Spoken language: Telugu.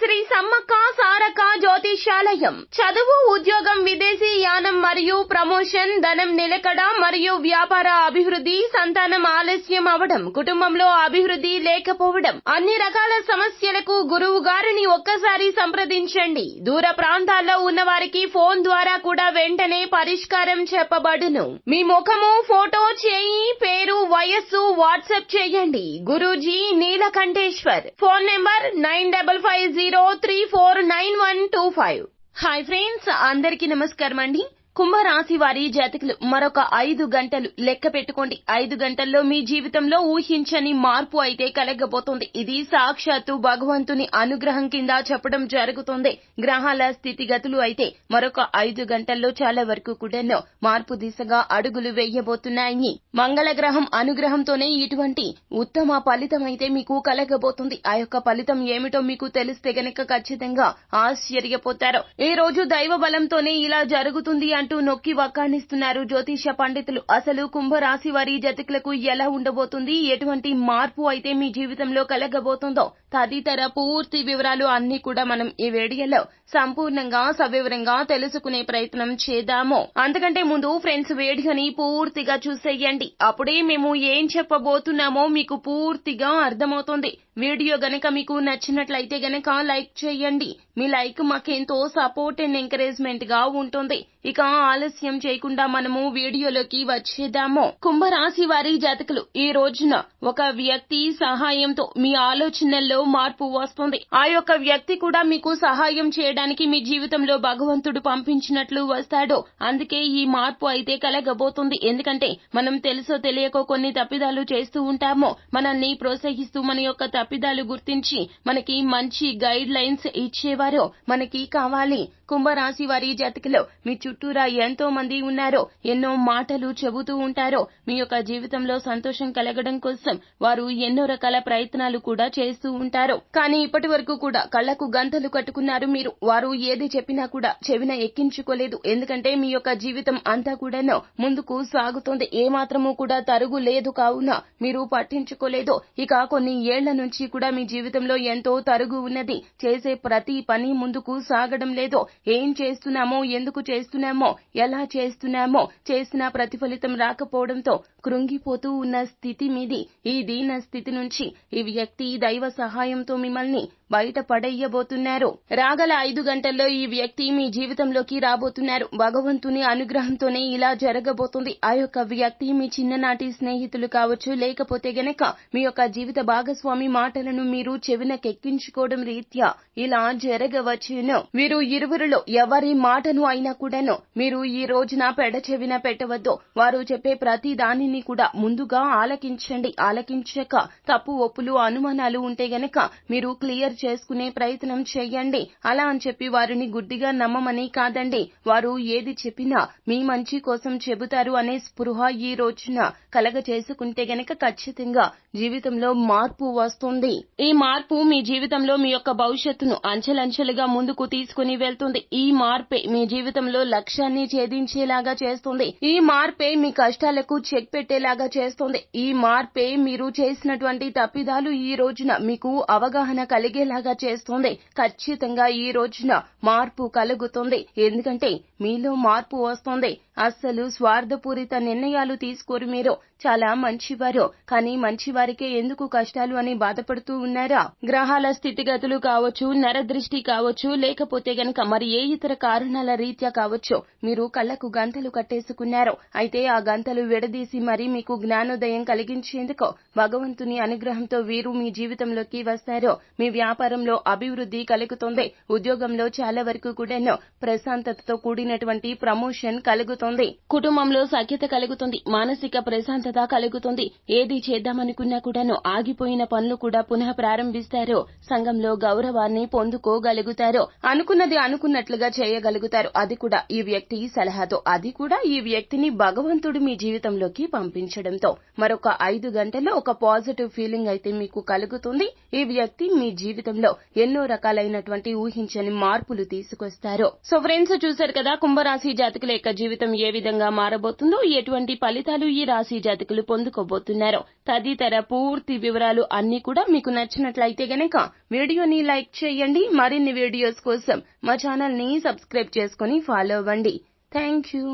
శ్రీ సమ్మక్క సారక్క జ్యోతిష్యాలయం. చదువు, ఉద్యోగం, విదేశీ యానం మరియు ప్రమోషన్, ధనం నిలకడ మరియు వ్యాపార అభివృద్ధి, సంతానం ఆలస్యం అవడం, కుటుంబంలో అభివృద్ధి లేకపోవడం, అన్ని రకాల సమస్యలకు గురువు గారిని ఒక్కసారి సంప్రదించండి. దూర ప్రాంతాల్లో ఉన్న వారికి ఫోన్ ద్వారా కూడా వెంటనే పరిష్కారం చెప్పబడును. మీ ముఖము, ఫోటో, చేయి, పేరు, వయస్సు వాట్సాప్ చేయండి. Guruji Neelakanteshwar. Phone number 9550349125. Hi friends, అందరికీ నమస్కారం అండి. కుంభరాశి వారి జాతకులు మరొక 5 గంటలు లెక్క పెట్టుకోండి. 5 గంటల్లో మీ జీవితంలో ఊహించని మార్పు అయితే కలగబోతుంది. ఇది సాక్షాత్తు భగవంతుని అనుగ్రహం కింద చెప్పడం జరుగుతుంది. గ్రహాల స్థితిగతులు అయితే మరొక 5 గంటల్లో చాలా వరకు కూడా మార్పు దిశగా అడుగులు వేయబోతున్నాయి. మంగళ గ్రహం అనుగ్రహంతోనే ఇటువంటి ఉత్తమ ఫలితం అయితే మీకు కలగబోతుంది. ఆ యొక్క ఫలితం ఏమిటో మీకు తెలిస్తే గనక ఖచ్చితంగా ఆశ్చర్యపోతారు. ఈ రోజు దైవ బలంతోనే ఇలా జరుగుతుంది అంటూ నొక్కి వక్కాణిస్తున్నారు జ్యోతిష పండితులు. అసలు కుంభరాశి వారి జాతకులకు ఎలా ఉండబోతుంది, ఎటువంటి మార్పు అయితే మీ జీవితంలో కలగబోతుందో తదితర పూర్తి వివరాలు అన్ని కూడా మనం ఈ వీడియోలో సంపూర్ణంగా సవివరంగా తెలుసుకునే ప్రయత్నం చేద్దాము. అంతకంటే ముందు ఫ్రెండ్స్, వీడియోని పూర్తిగా చూసేయండి. అప్పుడే మేము ఏం చెప్పబోతున్నామో మీకు పూర్తిగా అర్థమవుతుంది. వీడియో గనక మీకు నచ్చినట్లయితే గనక లైక్ చేయండి. మీ లైక్ మాకెంతో సపోర్ట్ అండ్ ఎంకరేజ్మెంట్ గా ఉంటుంది. ఇక ఆలస్యం చేయకుండా మనము వీడియోలోకి వచ్చేద్దాము. కుంభరాశి వారి జాతకులు ఈ రోజున ఒక వ్యక్తి సహాయంతో మీ ఆలోచనల్లో మార్పు వస్తుంది. ఆ యొక్క వ్యక్తి కూడా మీకు సహాయం చేయడానికి మీ జీవితంలో భగవంతుడు పంపించినట్లు వస్తాడు. అందుకే ఈ మార్పు అయితే కలగబోతుంది. ఎందుకంటే మనం తెలుసో తెలియకో కొన్ని తప్పిదాలు చేస్తూ ఉంటాము. మనల్ని ప్రోత్సహిస్తూ మన యొక్క తప్పిదాలు గుర్తించి మనకి మంచి గైడ్ లైన్స్ ఇచ్చేవారు మనకి కావాలి. కుంభరాశి వారి జాతకులు మీ చుట్టూరా ఎంతో మంది ఉన్నారో, ఎన్నో మాటలు చెబుతూ ఉంటారో. మీ యొక్క జీవితంలో సంతోషం కలగడం కోసం వారు ఎన్నో రకాల ప్రయత్నాలు కూడా చేస్తూ ఉంటారు. కానీ ఇప్పటి వరకు కూడా కళ్లకు గంతలు కట్టుకున్నారు మీరు. వారు ఏది చెప్పినా కూడా చెవిన ఎక్కించుకోలేదు. ఎందుకంటే మీ యొక్క జీవితం అంతా కూడా ముందుకు సాగుతుంది. ఏమాత్రము కూడా తరుగు లేదు. కావున మీరు పట్టించుకోలేదు. ఇక కొన్ని ఏళ్ల నుంచి కూడా మీ జీవితంలో ఎంతో తరుగు ఉన్నది. చేసే ప్రతి పని ముందుకు సాగడం లేదు. ఏం చేస్తున్నామో, ఎందుకు చేస్తున్నామో, ఎలా చేస్తున్నామో, చేసిన ప్రతిఫలితం రాకపోవడంతో కృంగిపోతూ ఉన్న స్థితి మీది. ఈ దీన స్థితి నుంచి ఈ వ్యక్తి దైవ సహాయంతో మిమ్మల్ని బయట పడేయబోతున్నారు. రాగల 5 గంటల్లో ఈ వ్యక్తి మీ జీవితంలోకి రాబోతున్నారు. భగవంతుని అనుగ్రహంతోనే ఇలా జరగబోతుంది. ఆ యొక్క వ్యక్తి మీ చిన్ననాటి స్నేహితులు కావచ్చు, లేకపోతే గనక మీ యొక్క జీవిత భాగస్వామి మాటలను మీరు చెవినకెక్కించుకోవడం రీత్యా ఇలా జరగవచ్చును. వీరు ఇరువురిలో ఎవరి మాటను అయినా కూడాను మీరు ఈ రోజున పెడచెవిన పెట్టవద్దు. వారు చెప్పే ప్రతి దానిని కూడా ముందుగా ఆలకించండి. ఆలకించాక తప్పు ఒప్పులు అనుమానాలు ఉంటే గనక మీరు క్లియర్ చేసుకునే ప్రయత్నం చేయండి. అలా అని చెప్పి వారిని గుడ్డిగా నమ్మమని కాదండి. వారు ఏది చెప్పినా మీ మంచి కోసం చెబుతారు అనే స్పృహ ఈ రోజున కలగ చేసుకుంటే గనక ఖచ్చితంగా జీవితంలో మార్పు వస్తుంది. ఈ మార్పు మీ జీవితంలో మీ యొక్క భవిష్యత్తును అంచెలంచెలుగా ముందుకు తీసుకుని వెళ్తుంది. ఈ మార్పే మీ జీవితంలో లక్ష్యాన్ని ఛేదించేలాగా చేస్తుంది. ఈ మార్పే మీ కష్టాలకు చెక్ పెట్టేలాగా చేస్తుంది. ఈ మార్పే మీరు చేసినటువంటి తప్పిదాలు ఈ రోజున మీకు అవగాహన కలిగేలాగా చేస్తుంది. ఖచ్చితంగా ఈ రోజున మార్పు కలుగుతుంది. ఎందుకంటే మీలో మార్పు వస్తుంది. అస్సలు స్వార్థపూరిత నిర్ణయాలు తీసుకోరు. మీరు చాలా మంచివారు. కానీ మంచివారికే ఎందుకు కష్టాలు అని బాధపడుతూ ఉన్నారా? గ్రహాల స్థితిగతులు కావచ్చు, నరదృష్టి కావచ్చు, లేకపోతే గనక మరి ఏ ఇతర కారణాల రీత్యా కావచ్చు, మీరు కళ్లకు గంతలు కట్టేసుకున్నారు. అయితే ఆ గంతలు విడదీసి మరి మీకు జ్ఞానోదయం కలిగించేందుకు భగవంతుని అనుగ్రహంతో వీరు మీ జీవితంలోకి వస్తారు. మీ వ్యాపారంలో అభివృద్ధి కలుగుతుంది. ఉద్యోగంలో చాలా వరకు కూడా ప్రశాంతతతో కూడినటువంటి ప్రమోషన్ కలుగుతుంది. కుటుంబంలో సఖ్యత కలుగుతుంది. మానసిక ప్రశాంతత కలుగుతుంది. ఏది చేద్దామనుకున్నా కూడాను ఆగిపోయిన పనులు కూడా పునః ప్రారంభిస్తారు. సంఘంలో గౌరవాన్ని పొందుకోగలుగుతారు. అనుకున్నది అనుకున్నట్లుగా చేయగలుగుతారు. అది కూడా ఈ వ్యక్తి సలహాతో, అది కూడా ఈ వ్యక్తిని భగవంతుడు మీ జీవితంలోకి పంపించడంతో మరొక 5 గంటల్లో ఒక పాజిటివ్ ఫీలింగ్ అయితే మీకు కలుగుతుంది. ఈ వ్యక్తి మీ జీవితం జీవితంలో ఎన్నో రకాలైనటువంటి ఊహించని మార్పులు తీసుకొస్తారు. సో ఫ్రెండ్స్, చూశారు కదా కుంభరాశి జాతకుల యొక్క జీవితం ఏ విధంగా మారబోతుందో, ఎటువంటి ఫలితాలు ఈ రాశి జాతకులు పొందుకోబోతున్నారో తదితర పూర్తి వివరాలు అన్ని కూడా మీకు నచ్చినట్లయితే గనక వీడియోని లైక్ చేయండి. మరిన్ని వీడియోస్ కోసం మా ఛానల్ ని సబ్స్క్రైబ్ చేసుకుని ఫాలో అవ్వండి. Thank you.